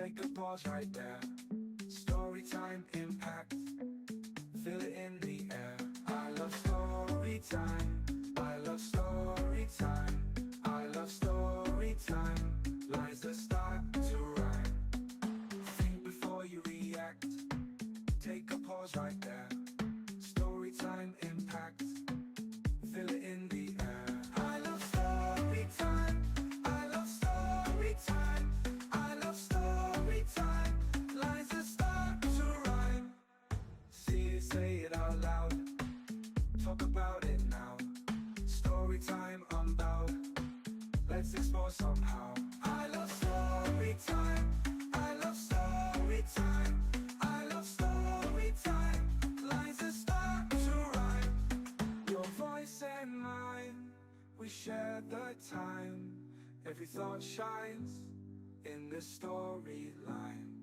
Take a pause right there. Story time impact. Feel it in the air. I love story time. I love story time. I love story time. Lines that start to rhyme. Think before you react. Take a pause right there. Story time impact. Feel it in the air. I love story time. I love story time. I love story time. Lines that start to rhyme. See it, say it out loud. Talk about it now. Story time unbowed. Let's explore somehow. I love story time. I love story time. I love story time. Lines that start to rhyme. Your voice and mine, we share the time. Every thought shines in this storyline.